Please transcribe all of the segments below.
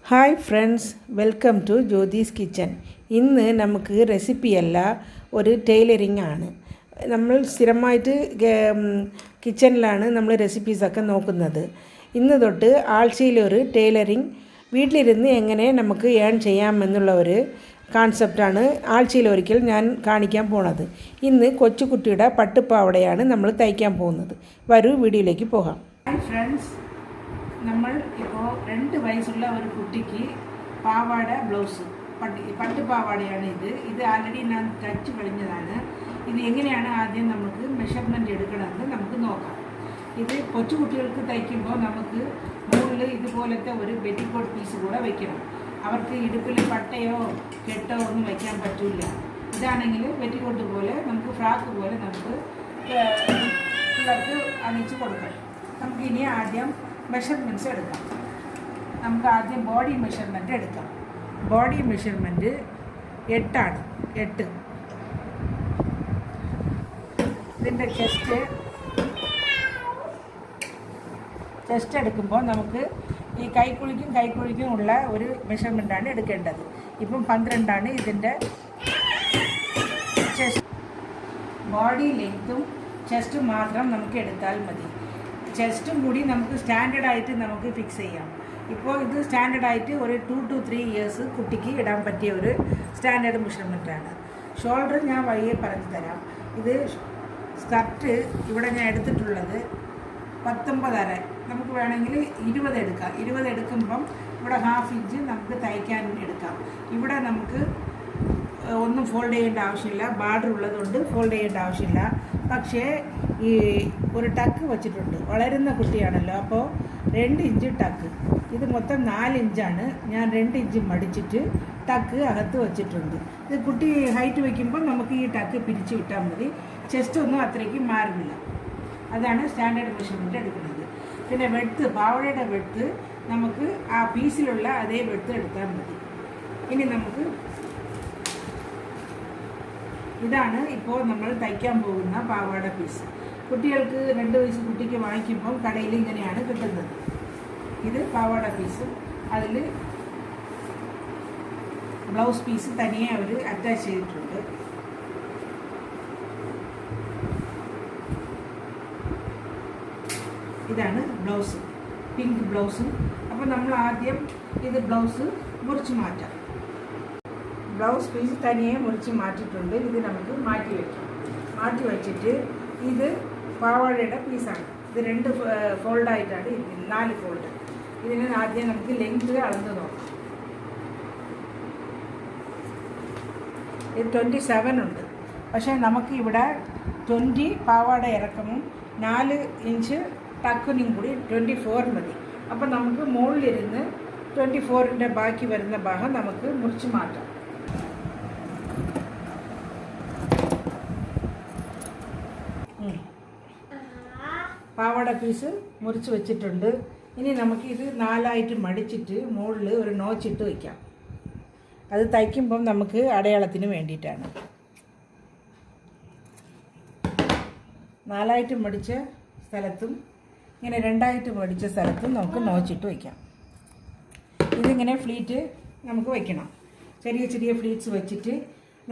Hi friends, welcome to Jyothis kitchen. ഇന്ന് നമുക്ക് റെസിപ്പിയല്ല, ഒരു ടൈലറിംഗ് ആണ്. നമ്മൾ സ്ഥിരമായിട്ട് കിച്ചണിലാണ് നമ്മൾ റെസിപ്പീസൊക്കെ നോക്കുന്നത്. ഇന്ന് തൊട്ട് ആഴ്ചയിലൊരു ടൈലറിംഗ് വീട്ടിലിരുന്ന് എങ്ങനെ നമുക്ക് ഏൺ ചെയ്യാമെന്നുള്ള ഒരു കോൺസെപ്റ്റാണ് ആഴ്ചയിലൊരിക്കൽ ഞാൻ കാണിക്കാൻ പോണത്. ഇന്ന് കൊച്ചുകുട്ടിയുടെ പട്ടുപ്പാവടയാണ് നമ്മൾ തയ്ക്കാൻ പോകുന്നത്. വരൂ, വീഡിയോയിലേക്ക് പോകാം. ഹായ് ഫ്രണ്ട്സ്, നമ്മൾ ഇപ്പോൾ 2 വയസ്സുള്ള ഒരു കുട്ടിക്ക് പാവാട ബ്ലൗസ് പട്ടുപാവാടയാണ് ഇത് ആൾറെഡി ഞാൻ തയ്ച്ച് കഴിഞ്ഞതാണ്. ഇത് എങ്ങനെയാണ് ആദ്യം നമുക്ക് മെഷർമെൻറ്റ് എടുക്കണമെന്ന് നമുക്ക് നോക്കാം. ഇത് കൊച്ചു കുട്ടികൾക്ക് തയ്ക്കുമ്പോൾ നമുക്ക് മുകളിൽ ഇതുപോലത്തെ ഒരു പെറ്റിക്കോട്ട് പീസ് കൂടെ വയ്ക്കണം. അവർക്ക് ഇടുപ്പിൽ പട്ടയോ കെട്ടോ ഒന്നും വയ്ക്കാൻ പറ്റില്ല. ഇതാണെങ്കിൽ പെറ്റിക്കോട്ട് പോലെ നമുക്ക് ഫ്രാക്ക് പോലെ നമുക്ക് പിള്ളേർക്ക് അണിച്ച് കൊടുക്കാം. നമുക്കിനി ആദ്യം മെഷർമെൻറ്റ്സ് എടുക്കാം. നമുക്ക് ആദ്യം ബോഡി മെഷർമെൻറ്റ് എടുക്കാം. ബോഡി മെഷർമെൻറ്റ് 8 ആണ്. 8 ഇതിൻ്റെ ചെസ്റ്റ് എടുക്കുമ്പോൾ നമുക്ക് ഈ കൈക്കുഴിക്കും ഉള്ള ഒരു മെഷർമെൻറ്റാണ് എടുക്കേണ്ടത്. ഇപ്പം 12 ആണ് ഇതിൻ്റെ ചെസ്റ്റ്. ബോഡി ലെങ്ത്തും ചെസ്റ്റും മാത്രം നമുക്ക് എടുത്താൽ മതി. ചെസ്റ്റും കൂടി നമുക്ക് സ്റ്റാൻഡേർഡായിട്ട് നമുക്ക് ഫിക്സ് ചെയ്യാം. ഇപ്പോൾ ഇത് സ്റ്റാൻഡേർഡായിട്ട് ഒരു 2 to 3 ഇയേഴ്സ് കുട്ടിക്ക് ഇടാൻ പറ്റിയ ഒരു സ്റ്റാൻഡേർഡ് മെഷർമെൻറ്റാണ്. ഷോൾഡർ ഞാൻ വഴിയെ പറഞ്ഞു തരാം. ഇത് സ്കർട്ട് ഇവിടെ ഞാൻ എടുത്തിട്ടുള്ളത് 19.5. നമുക്ക് വേണമെങ്കിൽ 20 എടുക്കാം. 20 എടുക്കുമ്പം ഇവിടെ 1/2 ഇഞ്ച് നമുക്ക് തയ്ക്കാൻ എടുക്കാം. ഇവിടെ നമുക്ക് ഒന്നും ഫോൾഡ് ചെയ്യേണ്ട ആവശ്യമില്ല. ബാർഡർ ഉള്ളതുകൊണ്ട് ഫോൾഡ് ചെയ്യേണ്ട ആവശ്യമില്ല. പക്ഷേ ഈ ഒരു ടക്ക് വച്ചിട്ടുണ്ട്. വളരുന്ന കുട്ടിയാണല്ലോ, അപ്പോൾ 2 ഇഞ്ച് ടക്ക്. ഇത് മൊത്തം 4 ഇഞ്ചാണ്. ഞാൻ 2 ഇഞ്ച് മടിച്ചിട്ട് ടക്ക് അകത്ത് വച്ചിട്ടുണ്ട്. ഇത് കുട്ടി ഹൈറ്റ് വയ്ക്കുമ്പോൾ നമുക്ക് ഈ ടക്ക് പിരിച്ച് വിട്ടാൽ മതി. ചെസ്റ്റൊന്നും അത്രയ്ക്ക് മാറില്ല. അതാണ് സ്റ്റാൻഡേർഡ് മെഷർമെൻറ്റ് എടുക്കുന്നത്. പിന്നെ വെഡ്ത്ത്, പാവടയുടെ വെഡ്ത്ത് നമുക്ക് ആ പീസിലുള്ള അതേ വെഡ്ത്ത് എടുത്താൽ മതി. ഇനി നമുക്ക് ഇതാണ് ഇപ്പോൾ നമ്മൾ തയ്ക്കാൻ പോകുന്ന പാവാട പീസ്. കുട്ടികൾക്ക് 2 വയസ്സ് കുട്ടിക്ക് വാങ്ങിക്കുമ്പോൾ കടയിൽ ഇങ്ങനെയാണ് കിട്ടുന്നത്. ഇത് പാവാട പീസ്. അതിൽ ബ്ലൗസ് പീസ് തനിയെ അവർ അറ്റാച്ച് ചെയ്തിട്ടുണ്ട്. ഇതാണ് ബ്ലൗസ്, പിങ്ക് ബ്ലൗസ്. അപ്പോൾ നമ്മൾ ആദ്യം ഇത് ബ്ലൗസ് മുറിച്ച് മാറ്റാം. ബ്ലൗസ് പീസ് തനിയെ മുറിച്ച് മാറ്റിയിട്ടുണ്ട്. ഇത് നമുക്ക് മാറ്റി വയ്ക്കാം. മാറ്റി വച്ചിട്ട് ഇത് പാവാടയുടെ പീസാണ്. ഇത് 2 ഫോൾഡായിട്ടാണ് ഇരിക്കുന്നത്. 4 ഫോൾഡ്. ഇതിന് ആദ്യം നമുക്ക് ലെങ്ത് അളന്ന് നോക്കാം. ഇത് 27 ഉണ്ട്. പക്ഷേ നമുക്ക് ഇവിടെ 20 പാവാട ഇറക്കമും 4 ഇഞ്ച് ടക്കുനും കൂടി 24 മതി. അപ്പം നമുക്ക് മുകളിലിരുന്ന് 24ൻ്റെ ബാക്കി വരുന്ന ഭാഗം നമുക്ക് മുറിച്ച് മാറ്റാം. പാവാട പീസ് മുറിച്ച് വെച്ചിട്ടുണ്ട്. ഇനി നമുക്ക് ഇത് 4ആയിട്ട് മടിച്ചിട്ട് മുകളിൽ ഒരു നോച്ചിട്ട് വയ്ക്കാം. അത് തയ്ക്കുമ്പം നമുക്ക് അടയാളത്തിന് വേണ്ടിയിട്ടാണ്. 4ആയിട്ട് മടിച്ച സ്ഥലത്തും ഇങ്ങനെ 2ആയിട്ട് മടിച്ച സ്ഥലത്തും നമുക്ക് നോച്ചിട്ട് വയ്ക്കാം. ഇതിങ്ങനെ ഫ്ലീറ്റ് നമുക്ക് വയ്ക്കണം. ചെറിയ ചെറിയ ഫ്ലീറ്റ്സ് വെച്ചിട്ട്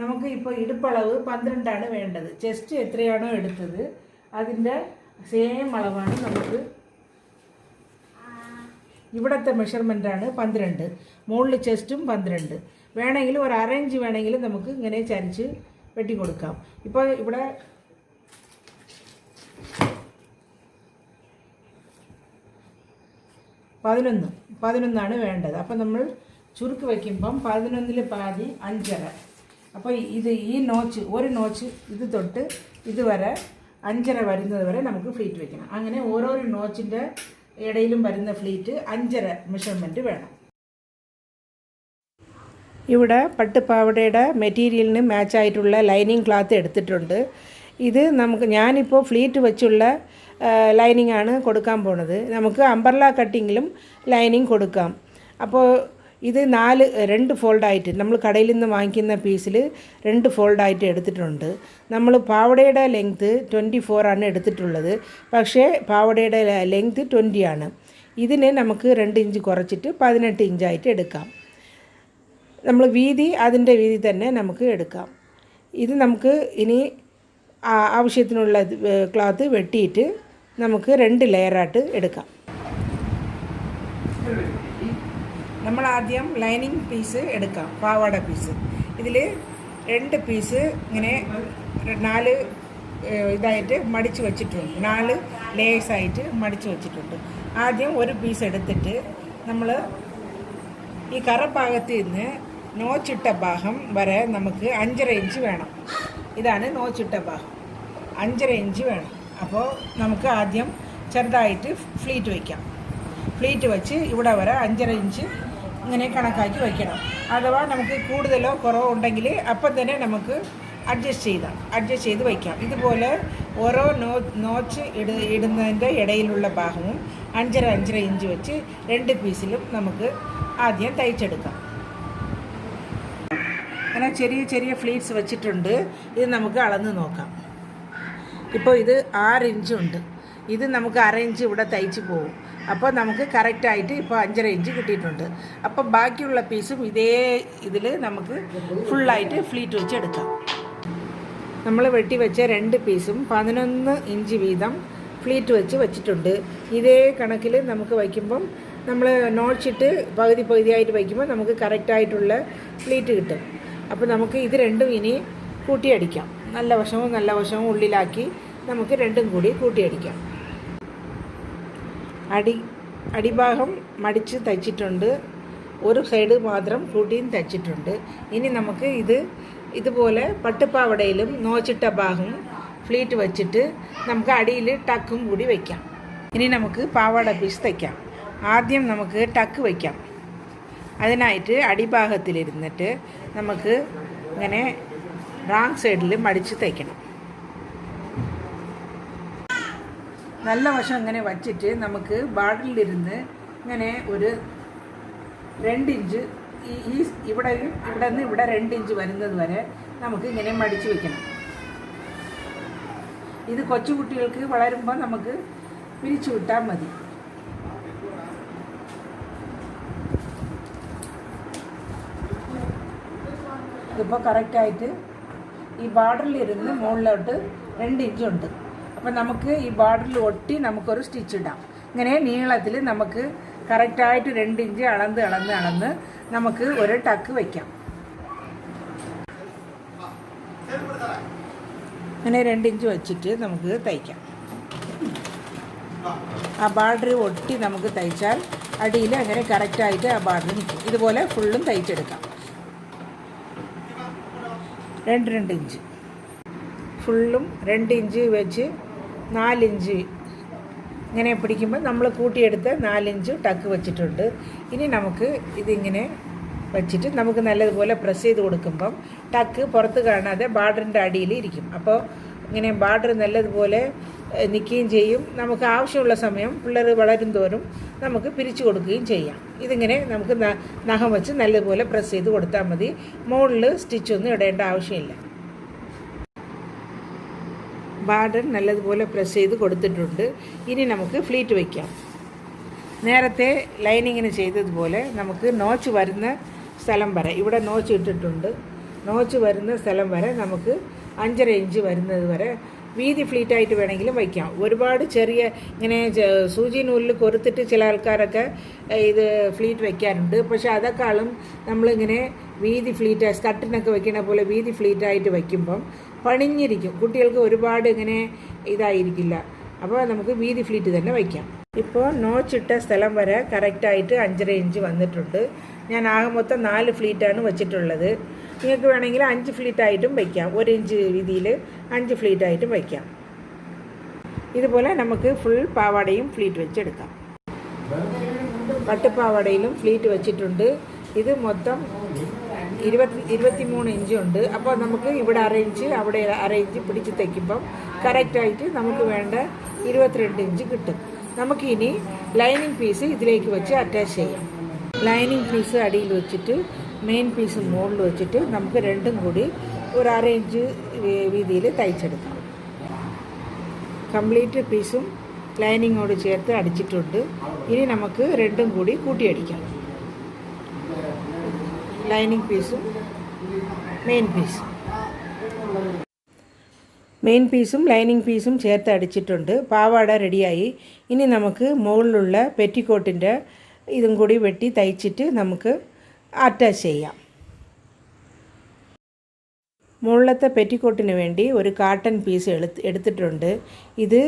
നമുക്ക് ഇപ്പോൾ ഇടുപ്പളവ് 12 വേണ്ടത്. ചെസ്റ്റ് എത്രയാണോ എടുത്തത് അതിൻ്റെ സെയിം അളവാണ് നമുക്ക്. ഇവിടുത്തെ മെഷർമെൻറ്റാണ് 12. മുകളിൽ ചെസ്റ്റും 12. വേണമെങ്കിൽ ഒരു അറേഞ്ച് വേണമെങ്കിൽ നമുക്ക് ഇങ്ങനെ ചരിച്ച് വെട്ടി കൊടുക്കാം. ഇപ്പോൾ ഇവിടെ 11 വേണ്ടത്. അപ്പോൾ നമ്മൾ ചുരുക്ക് വയ്ക്കുമ്പം 11ൽ പാതി 5.5. അപ്പോൾ ഇത് ഈ നോച്ച്, ഒരു നോച്ച് ഇത് തൊട്ട് ഇതുവരെ 5.5 വരുന്നത് വരെ നമുക്ക് ഫ്ലീറ്റ് വയ്ക്കണം. അങ്ങനെ ഓരോരോ നോച്ചിൻ്റെ ഇടയിലും വരുന്ന ഫ്ലീറ്റ് 5.5 മെഷർമെൻറ്റ് വേണം. ഇവിടെ പട്ടുപാവടയുടെ മെറ്റീരിയലിന് മാച്ചായിട്ടുള്ള ലൈനിങ് ക്ലോത്ത് എടുത്തിട്ടുണ്ട്. ഇത് ഞാനിപ്പോൾ ഫ്ലീറ്റ് വെച്ചുള്ള ലൈനിങ് ആണ് കൊടുക്കാൻ പോണത്. നമുക്ക് അംബർല കട്ടിങ്ങിലും ലൈനിങ് കൊടുക്കാം. അപ്പോൾ ഇത് 2 ഫോൾഡായിട്ട് നമ്മൾ കടയിൽ നിന്ന് വാങ്ങിക്കുന്ന പീസിൽ 2 ഫോൾഡായിട്ട് എടുത്തിട്ടുണ്ട്. നമ്മൾ പാവടയുടെ ലെങ്ത്ത് 24 ആണ് എടുത്തിട്ടുള്ളത്. പക്ഷേ പാവടയുടെ ലെങ്ത്ത് 20 ആണ്. ഇതിനെ നമുക്ക് 2 ഇഞ്ച് കുറച്ചിട്ട് 18 ഇഞ്ചായിട്ട് എടുക്കാം. നമ്മൾ വീതി അതിൻ്റെ വീതി തന്നെ നമുക്ക് എടുക്കാം. ഇത് നമുക്ക് ഇനി ആവശ്യത്തിനുള്ള ക്ലോത്ത് വെട്ടിയിട്ട് നമുക്ക് 2 ലെയറായിട്ട് എടുക്കാം. നമ്മൾ ആദ്യം ലൈനിങ് പീസ് എടുക്കാം, പാവാട പീസ്. ഇതിൽ 2 പീസ് ഇങ്ങനെ 4 ഇതായിട്ട് മടിച്ച് വെച്ചിട്ടുണ്ട്, 4 ലേയേഴ്സായിട്ട് മടിച്ച് വെച്ചിട്ടുണ്ട്. ആദ്യം ഒരു പീസ് എടുത്തിട്ട് നമ്മൾ ഈ കറഭാഗത്ത് നിന്ന് നോച്ചിട്ട ഭാഗം വരെ നമുക്ക് 5.5 ഇഞ്ച് വേണം. ഇതാണ് നോച്ചിട്ട ഭാഗം, 5.5 ഇഞ്ച് വേണം. അപ്പോൾ നമുക്ക് ആദ്യം ചെറുതായിട്ട് ഫ്ലീറ്റ് വയ്ക്കാം. ഫ്ലീറ്റ് വെച്ച് ഇവിടെ വരെ 5.5 ഇഞ്ച് ഇങ്ങനെ കണക്കാക്കി വയ്ക്കണം. അഥവാ നമുക്ക് കൂടുതലോ കുറവോ ഉണ്ടെങ്കിൽ അപ്പം തന്നെ നമുക്ക് അഡ്ജസ്റ്റ് ചെയ്ത് വയ്ക്കാം. ഇതുപോലെ ഓരോ നോച്ച് ഇടുന്നതിൻ്റെ ഇടയിലുള്ള ഭാഗവും 5.5 ഇഞ്ച് വെച്ച് 2 പീസിലും നമുക്ക് ആദ്യം തയ്ച്ചെടുക്കാം. അങ്ങനെ ചെറിയ ചെറിയ ഫ്ലീറ്റ്സ് വെച്ചിട്ടുണ്ട്. ഇത് നമുക്ക് അളന്ന് നോക്കാം. ഇപ്പോൾ ഇത് 6 ഇഞ്ചുണ്ട്. ഇത് നമുക്ക് 1/2 ഇഞ്ച് ഇവിടെ തയ്ച്ച് പോകും. അപ്പോൾ നമുക്ക് കറക്റ്റായിട്ട് ഇപ്പോൾ 5.5 ഇഞ്ച് കിട്ടിയിട്ടുണ്ട്. അപ്പോൾ ബാക്കിയുള്ള പീസും ഇതേ ഇതിൽ നമുക്ക് ഫുള്ളായിട്ട് ഫ്ലീറ്റ് വെച്ചെടുക്കാം. നമ്മൾ വെട്ടി വെച്ച 2 പീസും 11 ഇഞ്ച് വീതം ഫ്ലീറ്റ് വെച്ചിട്ടുണ്ട്. ഇതേ കണക്കിൽ നമുക്ക് വയ്ക്കുമ്പം നമ്മൾ നോട്ട്സിട്ട് പകുതിയായിട്ട് വയ്ക്കുമ്പോൾ നമുക്ക് കറക്റ്റായിട്ടുള്ള ഫ്ലീറ്റ് കിട്ടും. അപ്പോൾ നമുക്ക് ഇത് രണ്ടും ഇനി കൂട്ടിയടിക്കാം. നല്ല വശവും ഉള്ളിലാക്കി നമുക്ക് രണ്ടും കൂടി കൂട്ടിയടിക്കാം. അടിഭാഗം മടിച്ച് തയ്ച്ചിട്ടുണ്ട്, ഒരു സൈഡ് മാത്രം കൂട്ടിയും തയ്ച്ചിട്ടുണ്ട്. ഇനി നമുക്ക് ഇതുപോലെ പട്ടുപാവടയിലും നോച്ചിട്ട ഭാഗം ഫ്ലീറ്റ് വെച്ചിട്ട് നമുക്ക് അടിയിൽ ടക്കും കൂടി വയ്ക്കാം. ഇനി നമുക്ക് പാവാട പീസ് തയ്ക്കാം. ആദ്യം നമുക്ക് ടക്ക് വയ്ക്കാം. അതിനായിട്ട് അടിഭാഗത്തിലിരുന്നിട്ട് നമുക്ക് ഇങ്ങനെ റാങ് സൈഡിൽ മടിച്ച് തയ്ക്കണം. നല്ല വശം ഇങ്ങനെ വച്ചിട്ട് നമുക്ക് ബാർഡറിലിരുന്ന് ഇങ്ങനെ ഒരു 2 ഇഞ്ച് ഇവിടെ നിന്ന് ഇവിടെ 2 ഇഞ്ച് വരുന്നത് വരെ നമുക്ക് ഇങ്ങനെ മടിച്ച് വയ്ക്കണം. ഇത് കൊച്ചുകുട്ടികൾക്ക് വളരുമ്പോൾ നമുക്ക് പിരിച്ചു വിട്ടാൽ മതി. ഇതിപ്പോൾ കറക്റ്റായിട്ട് ഈ ബാർഡറിലിരുന്ന് മുകളിലോട്ട് 2 ഇഞ്ചുണ്ട്. അപ്പം നമുക്ക് ഈ ബാർഡറിൽ ഒട്ടി നമുക്കൊരു സ്റ്റിച്ച് ഇടാം. ഇങ്ങനെ നീളത്തിൽ നമുക്ക് കറക്റ്റായിട്ട് 2 ഇഞ്ച് അളന്ന് നമുക്ക് ഒരു ടക്ക് വയ്ക്കാം. അങ്ങനെ 2 ഇഞ്ച് വെച്ചിട്ട് നമുക്ക് തയ്ക്കാം. ആ ബാർഡർ ഒട്ടി നമുക്ക് തയ്ച്ചാൽ അടിയിൽ അങ്ങനെ കറക്റ്റായിട്ട് ആ ബാർഡർ നിൽക്കും. ഇതുപോലെ ഫുള്ളും തയ്ച്ചെടുക്കാം. 2 ഇഞ്ച് ഫുള്ളും 2 ഇഞ്ച് വെച്ച് 4 ഇഞ്ച് ഇങ്ങനെ പിടിക്കുമ്പോൾ നമ്മൾ കൂട്ടിയെടുത്ത് 4 ഇഞ്ച് ടക്ക് വെച്ചിട്ടുണ്ട്. ഇനി നമുക്ക് ഇതിങ്ങനെ വെച്ചിട്ട് നമുക്ക് നല്ലതുപോലെ പ്രസ് ചെയ്ത് കൊടുക്കുമ്പം ടക്ക് പുറത്ത് കാണാതെ ബാർഡറിൻ്റെ അടിയിൽ ഇരിക്കും. അപ്പോൾ ഇങ്ങനെ ബാർഡർ നല്ലതുപോലെ നിൽക്കുകയും ചെയ്യും. നമുക്ക് ആവശ്യമുള്ള സമയം പിള്ളേർ വളരും തോറും നമുക്ക് പിരിച്ചു കൊടുക്കുകയും ചെയ്യാം. ഇതിങ്ങനെ നമുക്ക് നഖം വെച്ച് നല്ലതുപോലെ പ്രസ് ചെയ്ത് കൊടുത്താൽ മതി. മുകളിൽ സ്റ്റിച്ചൊന്നും ഇടേണ്ട ആവശ്യമില്ല. ബാർഡർ നല്ലതുപോലെ പ്രസ് ചെയ്ത് കൊടുത്തിട്ടുണ്ട്. ഇനി നമുക്ക് ഫ്ലീറ്റ് വയ്ക്കാം. നേരത്തെ ലൈനിങ്ങിന് ചെയ്തതുപോലെ നമുക്ക് നോച്ച് വരുന്ന സ്ഥലം വരെ ഇവിടെ നോച്ച് ഇട്ടിട്ടുണ്ട്. നോച്ച് വരുന്ന സ്ഥലം വരെ നമുക്ക് 5.5 ഇഞ്ച് വരുന്നത് വരെ വീതി ഫ്ലീറ്റായിട്ട് വേണമെങ്കിലും വയ്ക്കാം. ഒരുപാട് ചെറിയ ഇങ്ങനെ സൂചി നൂലിൽ കൊരുത്തിട്ട് ചില ആൾക്കാരൊക്കെ ഇത് ഫ്ലീറ്റ് വയ്ക്കാറുണ്ട്. പക്ഷേ അതൊക്കെയാളും നമ്മളിങ്ങനെ വീതി ഫ്ലീറ്റ് സ്കർട്ടിനൊക്കെ വയ്ക്കുന്ന പോലെ വീതി ഫ്ലീറ്റായിട്ട് വയ്ക്കുമ്പം പണിഞ്ഞിരിക്കും. കുട്ടികൾക്ക് ഒരുപാട് ഇങ്ങനെ ഇതായിരിക്കില്ല. അപ്പോൾ നമുക്ക് വീതി ഫ്ലീറ്റ് തന്നെ വയ്ക്കാം. ഇപ്പോൾ നോച്ചിട്ട സ്ഥലം വരെ കറക്റ്റായിട്ട് 5.5 ഇഞ്ച് വന്നിട്ടുണ്ട്. ഞാൻ ആകെ മൊത്തം 4 ഫ്ലീറ്റാണ് വെച്ചിട്ടുള്ളത്. നിങ്ങൾക്ക് വേണമെങ്കിൽ 5 ഫ്ലീറ്റായിട്ടും വയ്ക്കാം. 1 ഇഞ്ച് വീതിയിൽ 5 ഫ്ലീറ്റായിട്ടും വയ്ക്കാം. ഇതുപോലെ നമുക്ക് ഫുൾ പാവാടയും ഫ്ലീറ്റ് വെച്ചെടുക്കാം. പട്ടുപാവാടയിലും ഫ്ലീറ്റ് വെച്ചിട്ടുണ്ട്. ഇത് മൊത്തം 23 ഇഞ്ചുണ്ട്. അപ്പോൾ നമുക്ക് ഇവിടെ 1/2 ഇഞ്ച് അവിടെ 1/2 ഇഞ്ച് പിടിച്ച് തയ്ക്കുമ്പം കറക്റ്റായിട്ട് നമുക്ക് വേണ്ട 22 ഇഞ്ച് കിട്ടും. നമുക്കിനി ലൈനിങ് പീസ് ഇതിലേക്ക് വെച്ച് അറ്റാച്ച് ചെയ്യാം. ലൈനിങ് പീസ് അടിയിൽ വെച്ചിട്ട് മെയിൻ പീസ് മുകളിൽ വെച്ചിട്ട് നമുക്ക് രണ്ടും കൂടി ഒരു 1/2 ഇഞ്ച് വീതിയിൽ തയ്ച്ചെടുക്കാം. കംപ്ലീറ്റ് പീസും ലൈനിങ്ങോട് ചേർത്ത് അടിച്ചിട്ടുണ്ട്. ഇനി നമുക്ക് രണ്ടും കൂടി കൂട്ടിയടിക്കാം. ലൈനിങ് പീസും മെയിൻ പീസും ലൈനിങ് പീസും ചേർത്ത് അടിച്ചിട്ടുണ്ട്. പാവാട റെഡിയായി. ഇനി നമുക്ക് മുകളിലുള്ള പെറ്റിക്കോട്ടിൻ്റെ ഇതും കൂടി വെട്ടി തയ്ച്ചിട്ട് നമുക്ക് അറ്റാച്ച് ചെയ്യാം. മുകളിലത്തെ പെറ്റിക്കോട്ടിന് വേണ്ടി ഒരു കാട്ടൺ പീസ് എടുത്തിട്ടുണ്ട്. ഇത്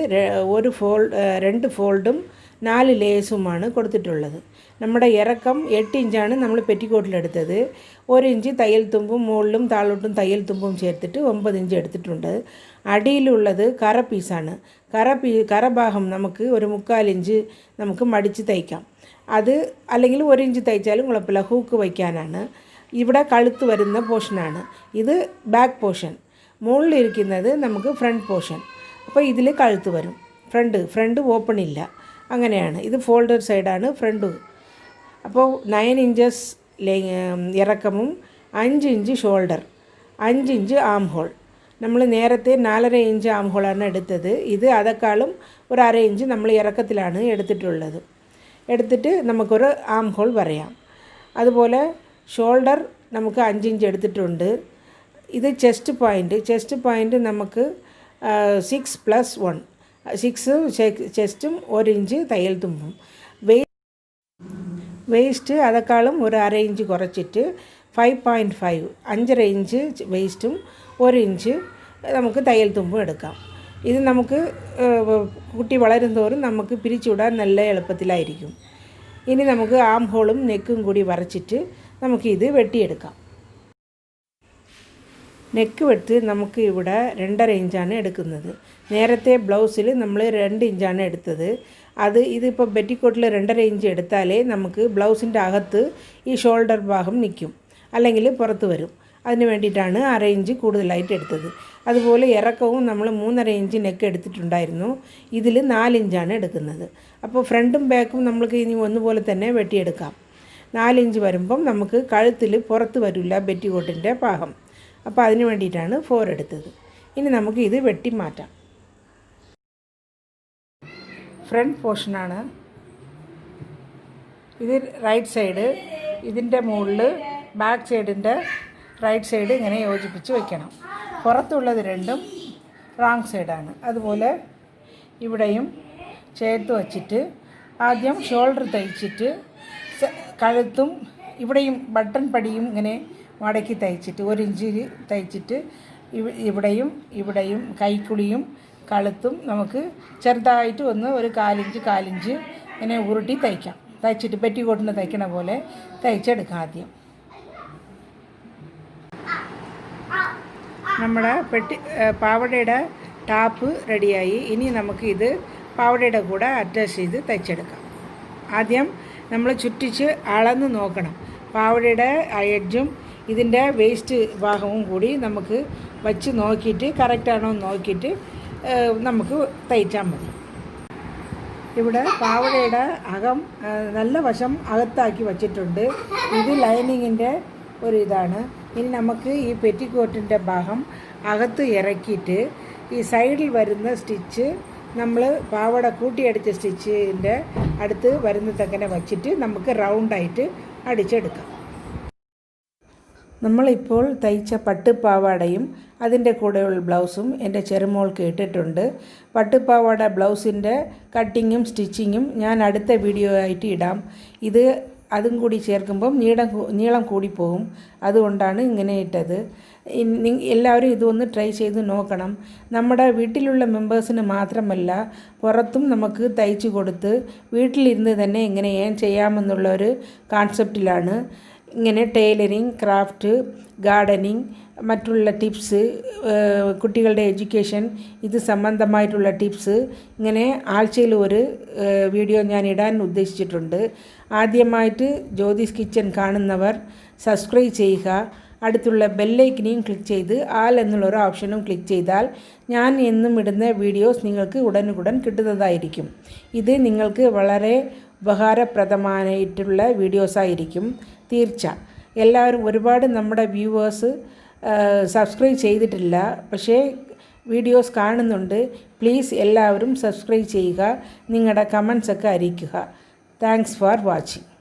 രണ്ട് ഫോൾഡും 4 ലേസുമാണ് കൊടുത്തിട്ടുള്ളത്. നമ്മുടെ ഇറക്കം 8 ഇഞ്ചാണ് നമ്മൾ പെറ്റിക്കോട്ടിലെടുത്തത്. 1 ഇഞ്ച് തയ്യൽ തുമ്പും മുകളിലും താഴോട്ടും തയ്യൽ തുമ്പും ചേർത്തിട്ട് 9 ഇഞ്ച് എടുത്തിട്ടുണ്ട്. അടിയിലുള്ളത് കറ പീസാണ്. കറഭാഗം നമുക്ക് ഒരു 3/4 ഇഞ്ച് നമുക്ക് മടിച്ച് തയ്ക്കാം. അത് അല്ലെങ്കിൽ 1 ഇഞ്ച് തയ്ച്ചാലും കുഴപ്പമില്ല. ഹൂക്ക് വയ്ക്കാനാണ്. ഇവിടെ കഴുത്ത് വരുന്ന പോർഷനാണ്. ഇത് ബാക്ക് പോർഷൻ. മുകളിലിരിക്കുന്നത് നമുക്ക് ഫ്രണ്ട് പോർഷൻ. അപ്പോൾ ഇതിൽ കഴുത്ത് വരും. ഫ്രണ്ട് ഓപ്പൺ ഇല്ല. അങ്ങനെയാണ്. ഇത് ഫോൾഡഡ് സൈഡാണ് ഫ്രണ്ട്. അപ്പോൾ 9 ഇഞ്ചസ് ഇറക്കമും 5 inch shoulder, 5 inch arm hole. നമ്മൾ നേരത്തെ 4.5 ഇഞ്ച് ആം ഹോളാണ് എടുത്തത്. ഇത് അതെക്കാളും ഒരു 1/2 ഇഞ്ച് നമ്മൾ ഇറക്കത്തിലാണ് എടുത്തിട്ട് നമുക്കൊരു ആം ഹോൾ വരയാം. അതുപോലെ ഷോൾഡർ നമുക്ക് 5 ഇഞ്ച് എടുത്തിട്ടുണ്ട്. ഇത് ചെസ്റ്റ് പോയിൻ്റ് നമുക്ക് 6+1 6 ചെസ്റ്റും 1 ഇഞ്ച് തയ്യൽ തുമ്പും. വേസ്റ്റ് അതെക്കാളും ഒരു 1/2 ഇഞ്ച് കുറച്ചിട്ട് 5.5 5.5 ഇഞ്ച് വേസ്റ്റും 1 ഇഞ്ച് നമുക്ക് തയ്യൽ തുമ്പും എടുക്കാം. ഇത് നമുക്ക് കുട്ടി വളരും തോറും നമുക്ക് പിരിച്ചുവിടാൻ നല്ല എളുപ്പത്തിലായിരിക്കും. ഇനി നമുക്ക് ആം ഹോളും നെക്കും കൂടി വരച്ചിട്ട് നമുക്കിത് വെട്ടിയെടുക്കാം. നെക്ക് വെട്ട് നമുക്ക് ഇവിടെ 2.5 ഇഞ്ചാണ് എടുക്കുന്നത്. നേരത്തെ ബ്ലൗസിൽ നമ്മൾ 2 ഇഞ്ചാണ് എടുത്തത്. ഇതിപ്പോൾ പെറ്റിക്കോട്ടിൽ 2.5 ഇഞ്ച് എടുത്താലേ നമുക്ക് ബ്ലൗസിൻ്റെ അകത്ത് ഈ ഷോൾഡർ ഭാഗം നിൽക്കും, അല്ലെങ്കിൽ പുറത്ത് വരും. അതിന് വേണ്ടിയിട്ടാണ് 1/2 ഇഞ്ച് കൂടുതലായിട്ട് എടുത്തത്. അതുപോലെ ഇറക്കവും നമ്മൾ 3.5 ഇഞ്ച് നെക്ക് എടുത്തിട്ടുണ്ടായിരുന്നു. ഇതിൽ 4 ഇഞ്ചാണ് എടുക്കുന്നത്. അപ്പോൾ ഫ്രണ്ടും ബാക്കും നമ്മൾക്ക് ഇനി ഒന്നുപോലെ തന്നെ വെട്ടിയെടുക്കാം. 4 ഇഞ്ച് വരുമ്പം നമുക്ക് കഴുത്തിൽ പുറത്ത് വരില്ല പെറ്റിക്കോട്ടിൻ്റെ ഭാഗം. അപ്പോൾ അതിന് വേണ്ടിയിട്ടാണ് 4 എടുത്തത്. ഇനി നമുക്ക് ഇത് വെട്ടി മാറ്റാം. ഫ്രണ്ട് പോർഷനാണ് ഇത്. റൈറ്റ് സൈഡ് ഇതിൻ്റെ മുകളിൽ ബാക്ക് സൈഡിൻ്റെ റൈറ്റ് സൈഡ് ഇങ്ങനെ യോജിപ്പിച്ച് വയ്ക്കണം. പുറത്തുള്ളത് രണ്ടും റോങ് സൈഡാണ്. അതുപോലെ ഇവിടെയും ചേർത്ത് വച്ചിട്ട് ആദ്യം ഷോൾഡർ തയ്ച്ചിട്ട് കഴുത്തും ഇവിടെയും ബട്ടൺ പടിയും ഇങ്ങനെ മടക്കി തയ്ച്ചിട്ട് 1 ഇഞ്ച് തയ്ച്ചിട്ട് ഇവിടെയും കൈക്കുളിയും കഴുത്തും നമുക്ക് ചെറുതായിട്ട് ഒരു 4 ഇഞ്ച് ഇങ്ങനെ ഉരുട്ടി തയ്ച്ചിട്ട് പെറ്റിക്കോട്ടിന് തയ്ക്കണ പോലെ തയ്ച്ചെടുക്കാം. ആദ്യം നമ്മുടെ പാവടയുടെ ടാപ്പ് റെഡിയായി. ഇനി നമുക്കിത് പാവടയുടെ കൂടെ അറ്റാച്ച് ചെയ്ത് തയ്ച്ചെടുക്കാം. ആദ്യം നമ്മൾ ചുറ്റിച്ച് അളന്ന് നോക്കണം. പാവടയുടെ എഡ്ജും ഇതിൻ്റെ വേസ്റ്റ് ഭാഗവും കൂടി നമുക്ക് വച്ച് നോക്കിയിട്ട് കറക്റ്റാണോ എന്ന് നോക്കിയിട്ട് നമുക്ക് തയ്ച്ചാൽ മതി. ഇവിടെ പാവടയുടെ അകം നല്ല വശം അകത്താക്കി വച്ചിട്ടുണ്ട്. ഇത് ലൈനിങ്ങിൻ്റെ ഇതാണ്. ഇനി നമുക്ക് ഈ പെറ്റിക്കോട്ടിൻ്റെ ഭാഗം അകത്ത് ഇറക്കിയിട്ട് ഈ സൈഡിൽ വരുന്ന സ്റ്റിച്ച് നമ്മൾ പാവട കൂട്ടിയടിച്ച സ്റ്റിച്ചിൻ്റെ അടുത്ത് വരുന്നതങ്ങനെ വച്ചിട്ട് നമുക്ക് റൗണ്ടായിട്ട് അടിച്ചെടുക്കാം. നമ്മളിപ്പോൾ തയ്ച്ച പട്ടുപാവാടയും അതിൻ്റെ കൂടെയുള്ള ബ്ലൗസും എൻ്റെ ചെറുമോൾക്ക് ഇട്ടിട്ടുണ്ട്. പട്ടുപാവാട ബ്ലൗസിൻ്റെ കട്ടിങ്ങും സ്റ്റിച്ചിങ്ങും ഞാൻ അടുത്ത വീഡിയോ ആയിട്ട് ഇടാം. അതും കൂടി ചേർക്കുമ്പം നീളം കൂടിപ്പോകും. അതുകൊണ്ടാണ് ഇങ്ങനെ ഇട്ടത്. എല്ലാവരും ഇതൊന്ന് ട്രൈ ചെയ്ത് നോക്കണം. നമ്മുടെ വീട്ടിലുള്ള മെമ്പേഴ്സിന് മാത്രമല്ല, പുറത്തും നമുക്ക് തയ്ച്ചു കൊടുത്ത് വീട്ടിലിരുന്ന് തന്നെ ഇങ്ങനെ ചെയ്യാമെന്നുള്ളൊരു കോൺസെപ്റ്റിലാണ് ഇങ്ങനെ ടൈലറിങ്, ക്രാഫ്റ്റ്, ഗാർഡനിങ്, മറ്റുള്ള ടിപ്സ്, കുട്ടികളുടെ എഡ്യൂക്കേഷൻ ഇത് സംബന്ധമായിട്ടുള്ള ടിപ്സ് ഇങ്ങനെ ആഴ്ചയിൽ ഒരു വീഡിയോ ഞാൻ ഇടാൻ ഉദ്ദേശിച്ചിട്ടുണ്ട്. ആദ്യമായിട്ട് ജ്യോതിസ് കിച്ചൻ കാണുന്നവർ സബ്സ്ക്രൈബ് ചെയ്യുക. അടുത്തുള്ള ബെല്ലൈക്കനെയും ക്ലിക്ക് ചെയ്ത് ആൽ എന്നുള്ളൊരു ഓപ്ഷനും ക്ലിക്ക് ചെയ്താൽ ഞാൻ എന്നും ഇടുന്ന വീഡിയോസ് നിങ്ങൾക്ക് ഉടനുടൻ കിട്ടുന്നതായിരിക്കും. ഇത് നിങ്ങൾക്ക് വളരെ ഉപകാരപ്രദമായിട്ടുള്ള വീഡിയോസായിരിക്കും തീർച്ച. എല്ലാവരും ഒരുപാട് നമ്മുടെ വ്യൂവേഴ്സ് സബ്സ്ക്രൈബ് ചെയ്തിട്ടില്ല, പക്ഷേ വീഡിയോസ് കാണുന്നുണ്ട്. പ്ലീസ് എല്ലാവരും സബ്സ്ക്രൈബ് ചെയ്യുക, നിങ്ങളുടെ കമൻസൊക്കെ അറിയിക്കുക. Thanks for watching.